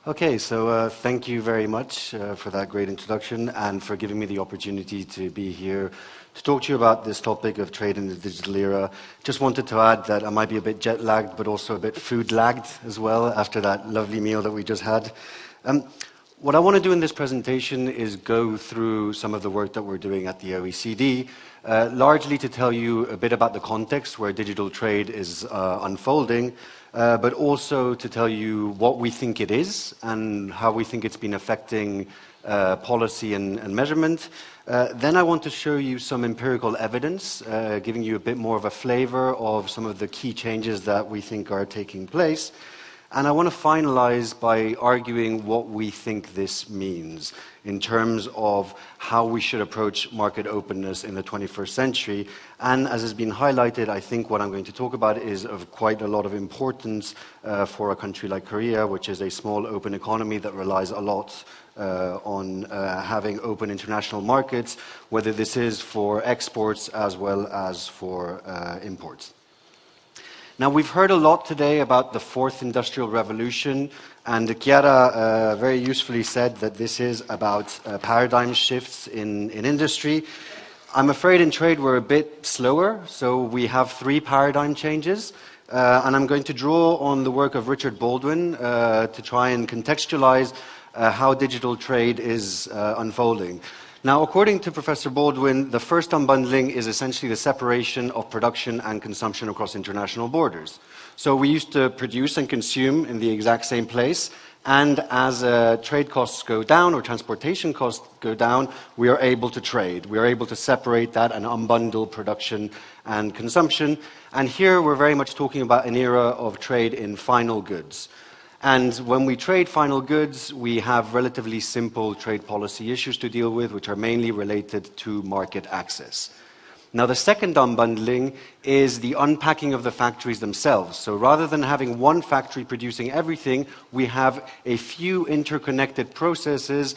Okay, so thank you very much for that great introduction and for giving me the opportunity to be here to talk to you about this topic of trade in the digital era. Just wanted to add that I might be a bit jet-lagged, but also a bit food-lagged as well after that lovely meal that we just had. What I want to do in this presentation is go through some of the work that we're doing at the OECD, largely to tell you a bit about the context where digital trade is unfolding, but also to tell you what we think it is and how we think it's been affecting policy and measurement. Then I want to show you some empirical evidence, giving you a bit more of a flavor of some of the key changes that we think are taking place. And I want to finalize by arguing what we think this means in terms of how we should approach market openness in the 21st century. And as has been highlighted, I think what I'm going to talk about is of quite a lot of importance for a country like Korea, which is a small open economy that relies a lot on having open international markets, whether this is for exports as well as for imports. Now, we've heard a lot today about the fourth industrial revolution, and Chiara very usefully said that this is about paradigm shifts in industry. I'm afraid in trade we're a bit slower, so we have 3 paradigm changes, and I'm going to draw on the work of Richard Baldwin to try and contextualize how digital trade is unfolding. Now, according to Professor Baldwin, the first unbundling is essentially the separation of production and consumption across international borders. So we used to produce and consume in the exact same place, and as trade costs go down or transportation costs go down, we are able to trade. We are able to separate that and unbundle production and consumption. And here we're very much talking about an era of trade in final goods. And when we trade final goods, we have relatively simple trade policy issues to deal with, which are mainly related to market access. Now, the second unbundling is the unpacking of the factories themselves. So rather than having one factory producing everything, we have a few interconnected processes,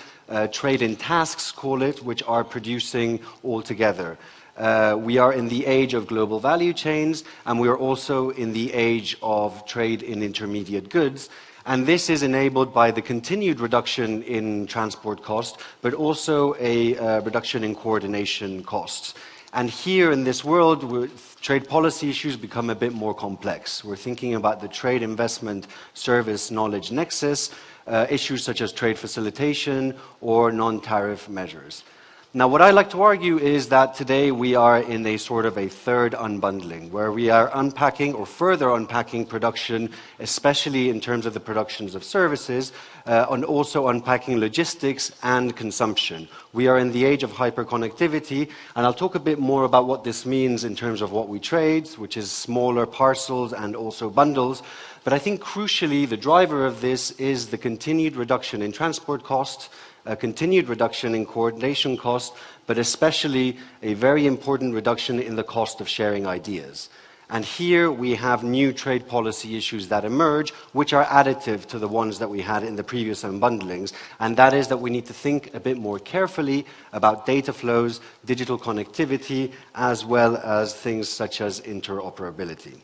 trade in tasks, call it, which are producing all together. We are in the age of global value chains, and we are also in the age of trade in intermediate goods. And this is enabled by the continued reduction in transport costs, but also a reduction in coordination costs. And here in this world, trade policy issues become a bit more complex. We're thinking about the trade investment service knowledge nexus, issues such as trade facilitation or non-tariff measures. Now, what I like to argue is that today we are in a sort of a third unbundling, where we are unpacking or further unpacking production, especially in terms of the productions of services, and also unpacking logistics and consumption. We are in the age of hyperconnectivity, and I'll talk a bit more about what this means in terms of what we trade, which is smaller parcels and also bundles. But I think crucially, the driver of this is the continued reduction in transport costs, a continued reduction in coordination costs, but especially a very important reduction in the cost of sharing ideas. And here we have new trade policy issues that emerge, which are additive to the ones that we had in the previous unbundlings, and that is that we need to think a bit more carefully about data flows, digital connectivity, as well as things such as interoperability.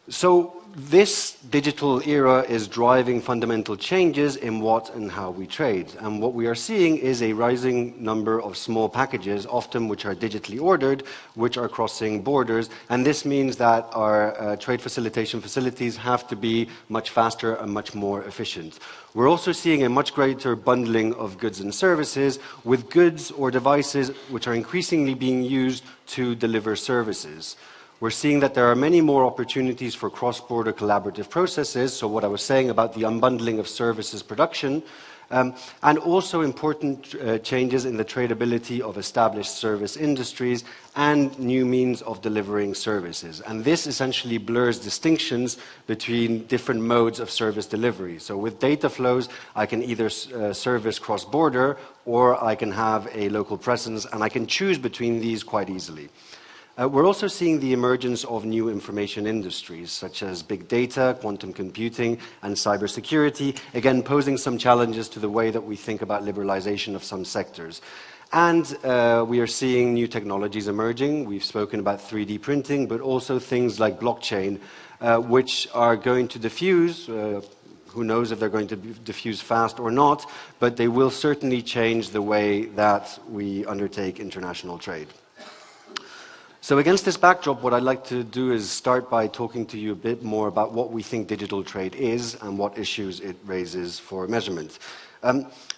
So this digital era is driving fundamental changes in what and how we trade. And what we are seeing is a rising number of small packages, often which are digitally ordered, which are crossing borders. And this means that our trade facilitation facilities have to be much faster and much more efficient. We're also seeing a much greater bundling of goods and services, with goods or devices which are increasingly being used to deliver services. We're seeing that there are many more opportunities for cross-border collaborative processes, so what I was saying about the unbundling of services production, and also important changes in the tradability of established service industries and new means of delivering services. And this essentially blurs distinctions between different modes of service delivery. So with data flows, I can either service cross-border or I can have a local presence, and I can choose between these quite easily. We're also seeing the emergence of new information industries, such as big data, quantum computing, and cybersecurity, again posing some challenges to the way that we think about liberalization of some sectors. And we are seeing new technologies emerging. We've spoken about 3D printing, but also things like blockchain, which are going to diffuse. Who knows if they're going to diffuse fast or not, but they will certainly change the way that we undertake international trade. So against this backdrop, what I'd like to do is start by talking to you a bit more about what we think digital trade is and what issues it raises for measurement.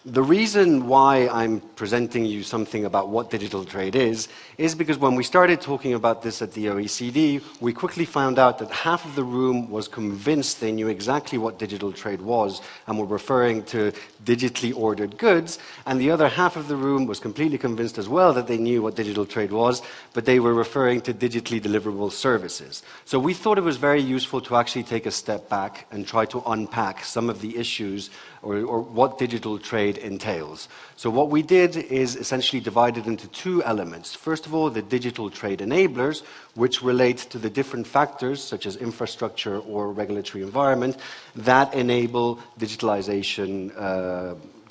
The reason why I'm presenting you something about what digital trade is because when we started talking about this at the OECD, we quickly found out that half of the room was convinced they knew exactly what digital trade was and were referring to digitally ordered goods, and the other half of the room was completely convinced as well that they knew what digital trade was, but they were referring to digitally deliverable services. So we thought it was very useful to actually take a step back and try to unpack some of the issues or what digital trade entails. So what we did is essentially divide it into two elements. First of all, the digital trade enablers, which relate to the different factors, such as infrastructure or regulatory environment, that enable digitalization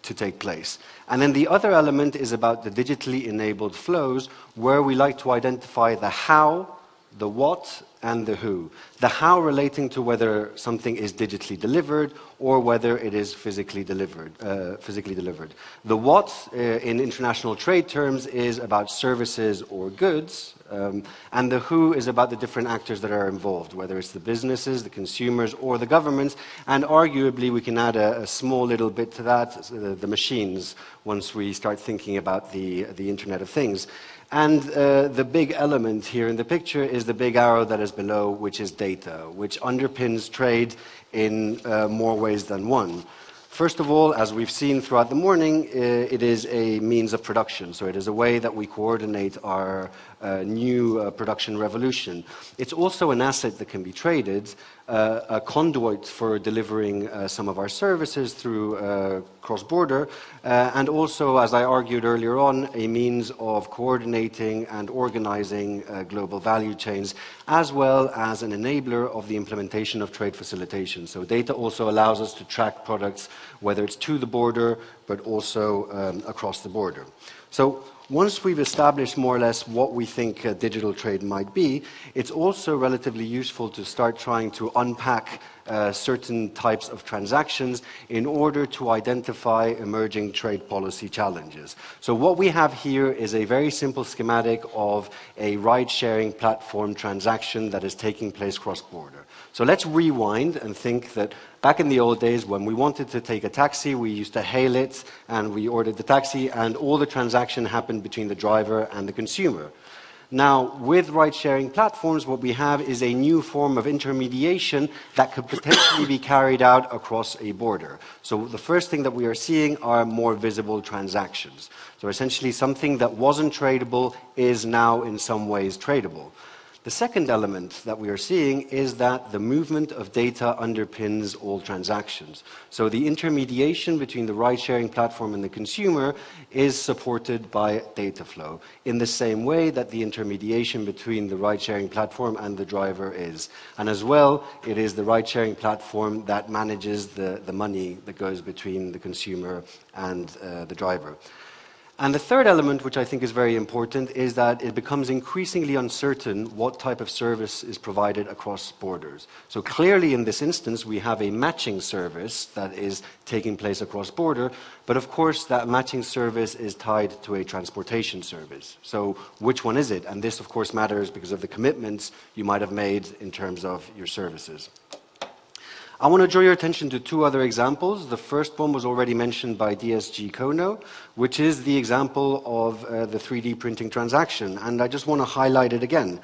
to take place. And then the other element is about the digitally enabled flows, where we like to identify the how, the what, and the who. The how relating to whether something is digitally delivered or whether it is physically delivered. The what, in international trade terms, is about services or goods, and the who is about the different actors that are involved, whether it's the businesses, the consumers, or the governments, and arguably we can add a small little bit to that, the machines, once we start thinking about the Internet of Things. And the big element here in the picture is the big arrow that is below, which is data, which underpins trade in more ways than one. First of all, as we've seen throughout the morning, it is a means of production. So it is a way that we coordinate our new production revolution. It's also an asset that can be traded, a conduit for delivering some of our services through cross-border, and also, as I argued earlier on, a means of coordinating and organizing global value chains, as well as an enabler of the implementation of trade facilitation. So data also allows us to track products, whether it's to the border, but also across the border. So once we've established more or less what we think digital trade might be, it's also relatively useful to start trying to unpack certain types of transactions in order to identify emerging trade policy challenges. So what we have here is a very simple schematic of a ride-sharing platform transaction that is taking place cross-border. So let's rewind and think that back in the old days, when we wanted to take a taxi, we used to hail it, and we ordered the taxi, and all the transaction happened between the driver and the consumer. Now, with ride-sharing platforms, what we have is a new form of intermediation that could potentially be carried out across a border. So the first thing that we are seeing are more visible transactions. So essentially, something that wasn't tradable is now in some ways tradable. The second element that we are seeing is that the movement of data underpins all transactions. So the intermediation between the ride-sharing platform and the consumer is supported by data flow, in the same way that the intermediation between the ride-sharing platform and the driver is. And as well, it is the ride-sharing platform that manages the money that goes between the consumer and the driver. And the third element, which I think is very important, is that it becomes increasingly uncertain what type of service is provided across borders. So clearly in this instance, we have a matching service that is taking place across border, but of course that matching service is tied to a transportation service. So which one is it? And this of course matters because of the commitments you might have made in terms of your services. I want to draw your attention to two other examples. The first one was already mentioned by DSG Kono, which is the example of the 3D printing transaction. And I just want to highlight it again.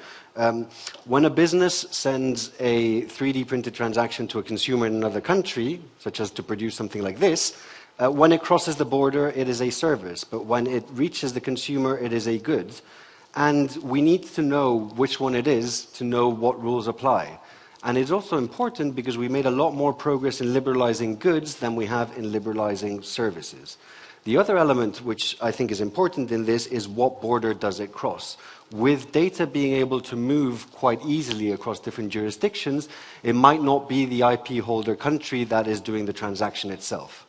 When a business sends a 3D printed transaction to a consumer in another country, such as to produce something like this, when it crosses the border, it is a service. But when it reaches the consumer, it is a good. And we need to know which one it is to know what rules apply. And it's also important because we made a lot more progress in liberalizing goods than we have in liberalizing services. The other element which I think is important in this is what border does it cross. With data being able to move quite easily across different jurisdictions, it might not be the IP holder country that is doing the transaction itself.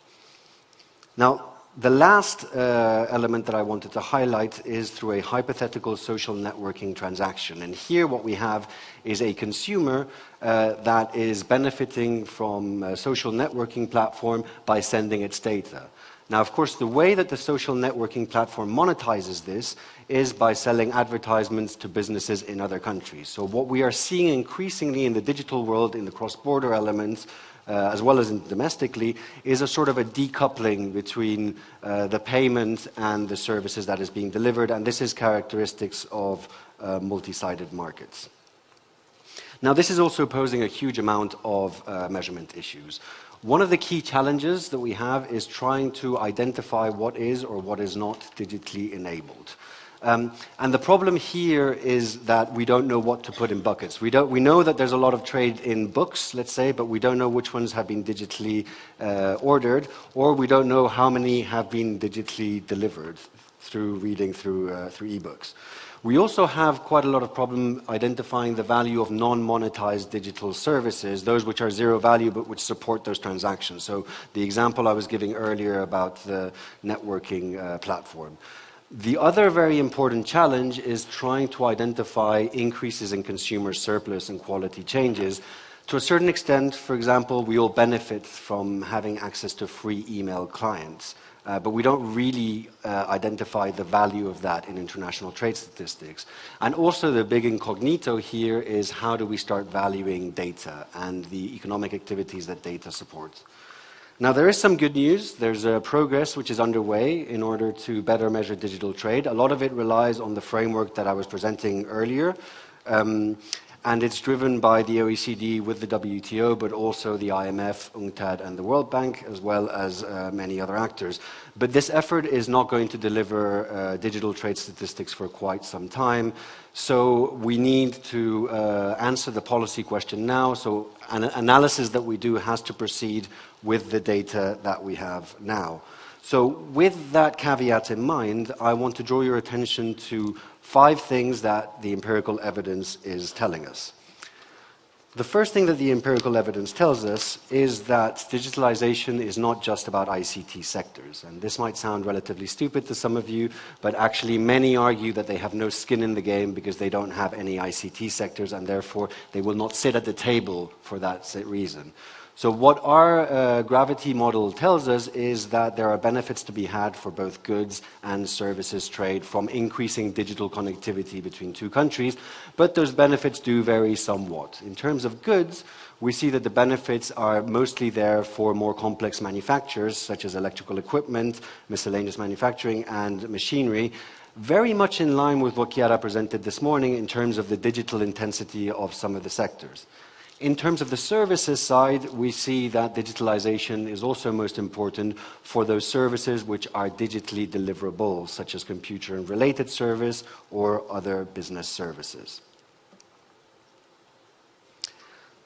Now, The last element that I wanted to highlight is through a hypothetical social networking transaction. And here what we have is a consumer that is benefiting from a social networking platform by sending its data. Now, of course, the way that the social networking platform monetizes this is by selling advertisements to businesses in other countries. So what we are seeing increasingly in the digital world, in the cross-border elements, as well as domestically, is a sort of a decoupling between the payment and the services that is being delivered, and this is characteristics of multi-sided markets. Now, this is also posing a huge amount of measurement issues. One of the key challenges that we have is trying to identify what is or what is not digitally enabled. And the problem here is that we don't know what to put in buckets. We know that there's a lot of trade in books, let's say, but we don't know which ones have been digitally ordered, or we don't know how many have been digitally delivered through reading through ebooks. We also have quite a lot of problem identifying the value of non-monetized digital services, those which are zero value but which support those transactions. So the example I was giving earlier about the networking platform. The other very important challenge is trying to identify increases in consumer surplus and quality changes. To a certain extent, for example, we all benefit from having access to free email clients. But we don't really identify the value of that in international trade statistics. And also the big incognito here is how do we start valuing data and the economic activities that data supports. Now, there is some good news. There's progress which is underway in order to better measure digital trade. A lot of it relies on the framework that I was presenting earlier. And it's driven by the OECD with the WTO, but also the IMF, UNCTAD, and the World Bank, as well as many other actors. But this effort is not going to deliver digital trade statistics for quite some time. So we need to answer the policy question now. So an analysis that we do has to proceed with the data that we have now. So with that caveat in mind, I want to draw your attention to 5 things that the empirical evidence is telling us. The first thing that the empirical evidence tells us is that digitalization is not just about ICT sectors. And this might sound relatively stupid to some of you, but actually many argue that they have no skin in the game because they don't have any ICT sectors and therefore they will not sit at the table for that reason. So what our gravity model tells us is that there are benefits to be had for both goods and services trade from increasing digital connectivity between two countries, but those benefits do vary somewhat. In terms of goods, we see that the benefits are mostly there for more complex manufacturers, such as electrical equipment, miscellaneous manufacturing, and machinery, very much in line with what Chiara presented this morning in terms of the digital intensity of some of the sectors. In terms of the services side, we see that digitalization is also most important for those services which are digitally deliverable, such as computer and related service or other business services.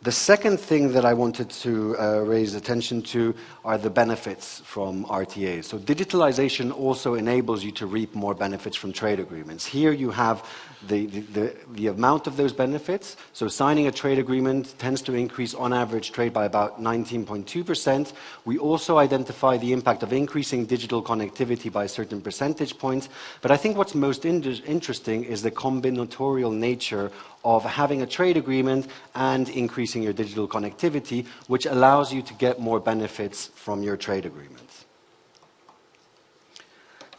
The second thing that I wanted to raise attention to are the benefits from RTAs. So digitalization also enables you to reap more benefits from trade agreements. Here you have the amount of those benefits. So signing a trade agreement tends to increase on average trade by about 19.2%. We also identify the impact of increasing digital connectivity by certain percentage points. But I think what's most interesting is the combinatorial nature of having a trade agreement and increasing your digital connectivity, which allows you to get more benefits from your trade agreements.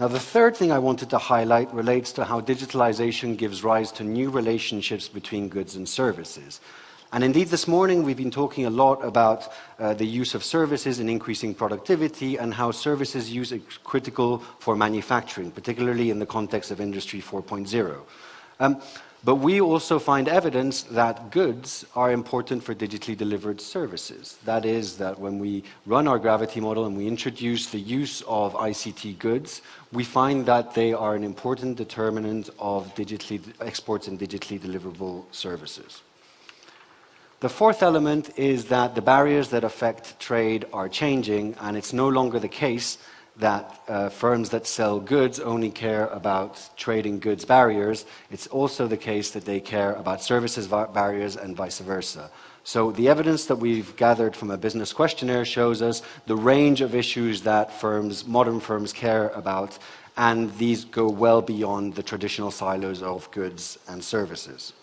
Now, the third thing I wanted to highlight relates to how digitalization gives rise to new relationships between goods and services. And indeed, this morning we've been talking a lot about the use of services in increasing productivity and how services use is critical for manufacturing, particularly in the context of Industry 4.0. But we also find evidence that goods are important for digitally delivered services. That is, that when we run our gravity model and we introduce the use of ICT goods, we find that they are an important determinant of exports and digitally deliverable services. The fourth element is that the barriers that affect trade are changing, and it's no longer the case that firms that sell goods only care about trading goods barriers. It's also the case that they care about services barriers and vice versa. So the evidence that we've gathered from a business questionnaire shows us the range of issues that modern firms care about, and these go well beyond the traditional silos of goods and services.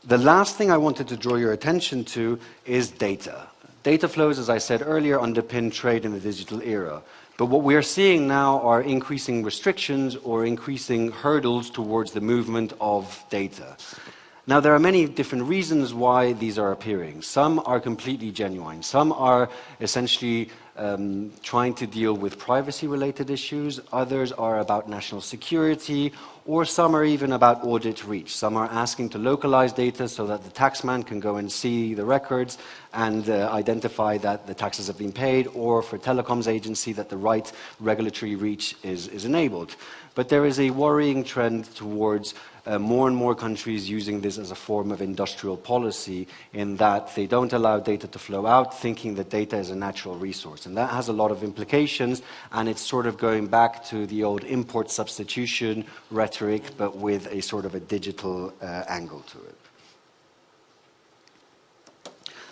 The last thing I wanted to draw your attention to is data. Data flows, as I said earlier, underpin trade in the digital era. But what we are seeing now are increasing restrictions or increasing hurdles towards the movement of data. Now, there are many different reasons why these are appearing. Some are completely genuine. Some are essentially trying to deal with privacy-related issues. Others are about national security, or some are even about audit reach. Some are asking to localize data so that the taxman can go and see the records and identify that the taxes have been paid, or for telecoms agency that the right regulatory reach is enabled. But there is a worrying trend towards more and more countries using this as a form of industrial policy, in that they don't allow data to flow out, thinking that data is a natural resource. And that has a lot of implications, and it's sort of going back to the old import substitution rhetoric, but with a sort of a digital angle to it.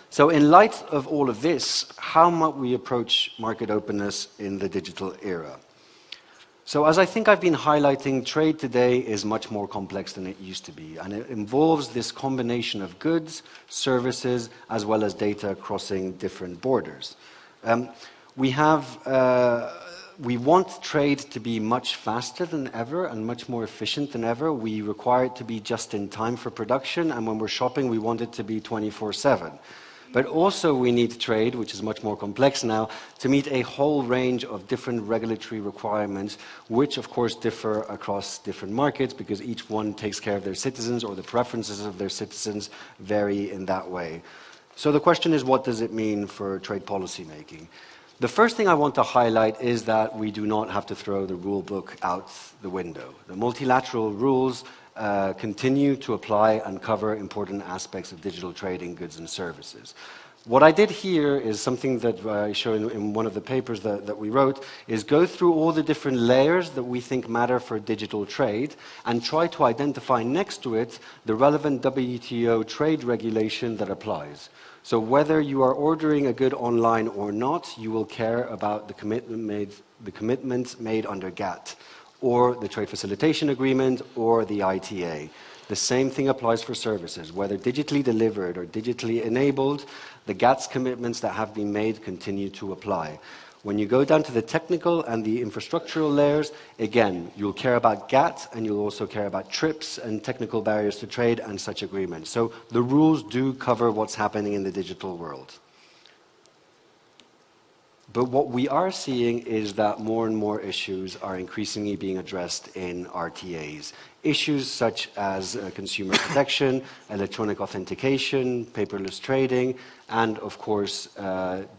So in light of all of this, how might we approach market openness in the digital era? So as I think I've been highlighting, trade today is much more complex than it used to be, and it involves this combination of goods, services, as well as data crossing different borders. We want trade to be much faster than ever and much more efficient than ever. We require it to be just in time for production, and when we're shopping, we want it to be 24/7. But also we need trade, which is much more complex now, to meet a whole range of different regulatory requirements, which of course differ across different markets, because each one takes care of their citizens, or the preferences of their citizens vary in that way. So the question is, what does it mean for trade policy making? The first thing I want to highlight is that we do not have to throw the rule book out the window. The multilateral rules continue to apply and cover important aspects of digital trading, goods and services. What I did here is something that I show in one of the papers that we wrote, is go through all the different layers that we think matter for digital trade and try to identify next to it the relevant WTO trade regulation that applies. So whether you are ordering a good online or not, you will care about the commitments made under GATT, or the Trade Facilitation Agreement, or the ITA. The same thing applies for services. Whether digitally delivered or digitally enabled, the GATT's commitments that have been made continue to apply. When you go down to the technical and the infrastructural layers, again, you'll care about GATT, and you'll also care about TRIPS and technical barriers to trade and such agreements. So the rules do cover what's happening in the digital world. But what we are seeing is that more and more issues are increasingly being addressed in RTAs. Issues such as consumer protection, electronic authentication, paperless trading, and of course,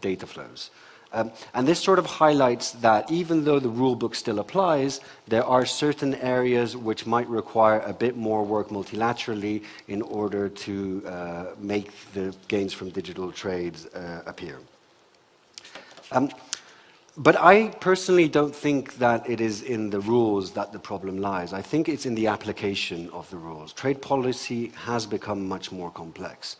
data flows. And this sort of highlights that even though the rule book still applies, there are certain areas which might require a bit more work multilaterally in order to make the gains from digital trades appear. But I personally don't think that it is in the rules that the problem lies. I think it's in the application of the rules. Trade policy has become much more complex.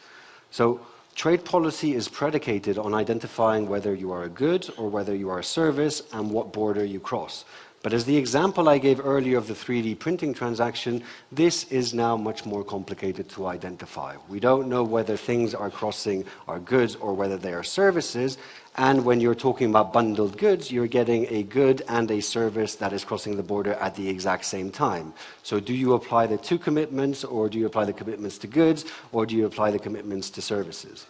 So trade policy is predicated on identifying whether you are a good or whether you are a service and what border you cross. But as the example I gave earlier of the 3D printing transaction, this is now much more complicated to identify. We don't know whether things are crossing are goods or whether they are services. And when you're talking about bundled goods, you're getting a good and a service that is crossing the border at the exact same time. So do you apply the two commitments, or do you apply the commitments to goods, or do you apply the commitments to services?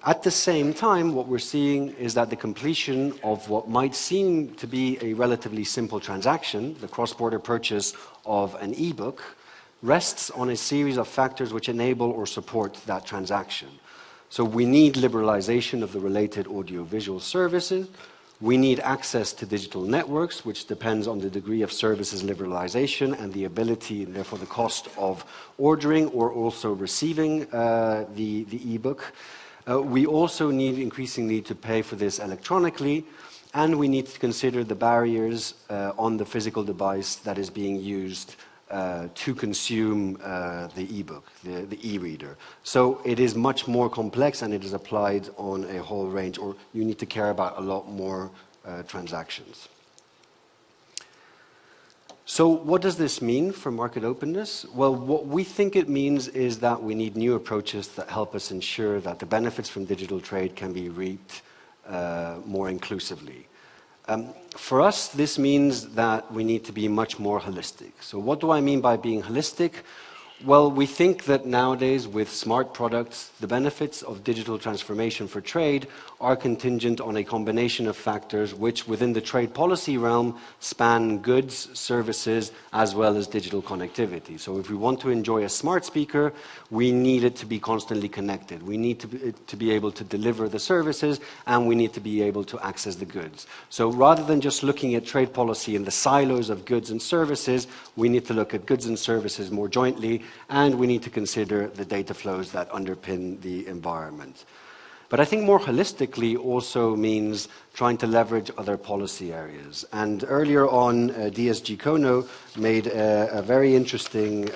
At the same time, what we're seeing is that the completion of what might seem to be a relatively simple transaction, the cross-border purchase of an e-book, rests on a series of factors which enable or support that transaction. So we need liberalization of the related audiovisual services. We need access to digital networks, which depends on the degree of services liberalization and the ability, and therefore the cost of ordering or also receiving the e-book. We also need increasingly to pay for this electronically, and we need to consider the barriers on the physical device that is being used to consume the e-book, the e-reader. So it is much more complex, and it is applied on a whole range, or you need to care about a lot more transactions. So what does this mean for market openness? Well, what we think it means is that we need new approaches that help us ensure that the benefits from digital trade can be reaped more inclusively. For us, this means that we need to be much more holistic. So what do I mean by being holistic? Well, we think that nowadays with smart products, the benefits of digital transformation for trade are contingent on a combination of factors which within the trade policy realm span goods, services, as well as digital connectivity. So if we want to enjoy a smart speaker, we need it to be constantly connected. We need to be able to deliver the services, and we need to be able to access the goods. So rather than just looking at trade policy in the silos of goods and services, we need to look at goods and services more jointly, and we need to consider the data flows that underpin the environment. But I think more holistically also means trying to leverage other policy areas. And earlier on, DSG Kono made a very interesting,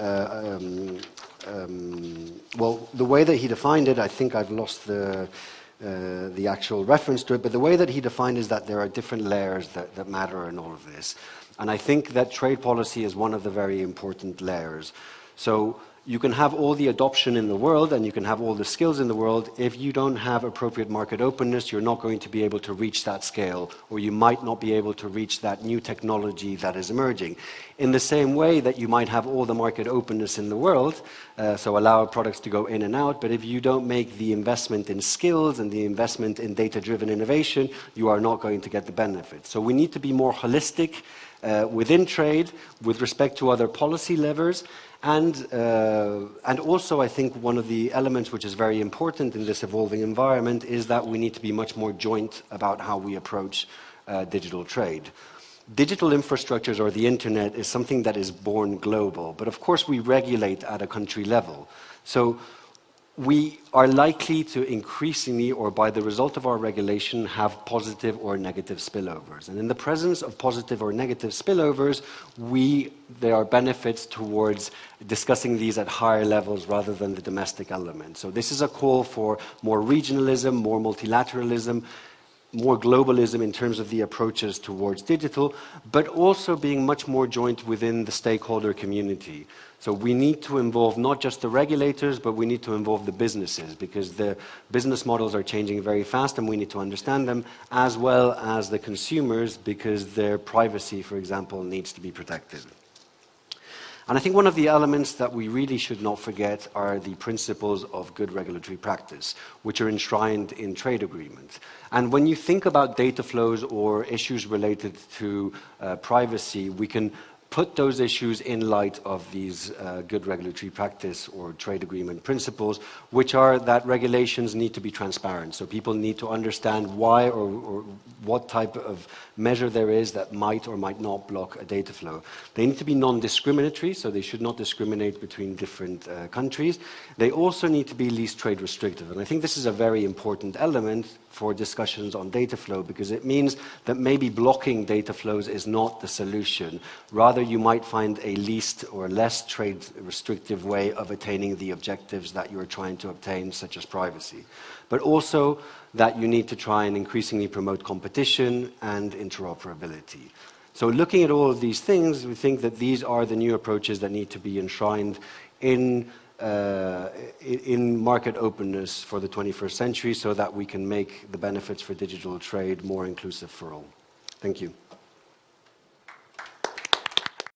well, the way that he defined it, I think I've lost the actual reference to it, but the way that he defined is that there are different layers that matter in all of this. And I think that trade policy is one of the very important layers. So you can have all the adoption in the world and you can have all the skills in the world. If you don't have appropriate market openness, you're not going to be able to reach that scale, or you might not be able to reach that new technology that is emerging. In the same way that you might have all the market openness in the world, so allow products to go in and out, but if you don't make the investment in skills and the investment in data-driven innovation, you are not going to get the benefits. So we need to be more holistic within trade with respect to other policy levers. And also, I think one of the elements which is very important in this evolving environment is that we need to be much more joint about how we approach digital trade. Digital infrastructures, or the internet, is something that is born global, but of course we regulate at a country level. So we are likely to increasingly, or by the result of our regulation, have positive or negative spillovers. And in the presence of positive or negative spillovers, there are benefits towards discussing these at higher levels rather than the domestic element. So this is a call for more regionalism, more multilateralism, more globalism in terms of the approaches towards digital, but also being much more joint within the stakeholder community. So we need to involve not just the regulators, but we need to involve the businesses, because the business models are changing very fast and we need to understand them, as well as the consumers, because their privacy, for example, needs to be protected. And I think one of the elements that we really should not forget are the principles of good regulatory practice, which are enshrined in trade agreements. And when you think about data flows or issues related to privacy, we can put those issues in light of these good regulatory practice or trade agreement principles, which are that regulations need to be transparent. So people need to understand why or what type of measure there is that might or might not block a data flow. They need to be non-discriminatory, so they should not discriminate between different countries. They also need to be least trade restrictive. And I think this is a very important element for discussions on data flow, because it means that maybe blocking data flows is not the solution. Rather, you might find a least or less trade restrictive way of attaining the objectives that you're trying to obtain, such as privacy. But also that you need to try and increasingly promote competition and interoperability. So looking at all of these things, we think that these are the new approaches that need to be enshrined in market openness for the 21st century, so that we can make the benefits for digital trade more inclusive for all. Thank you.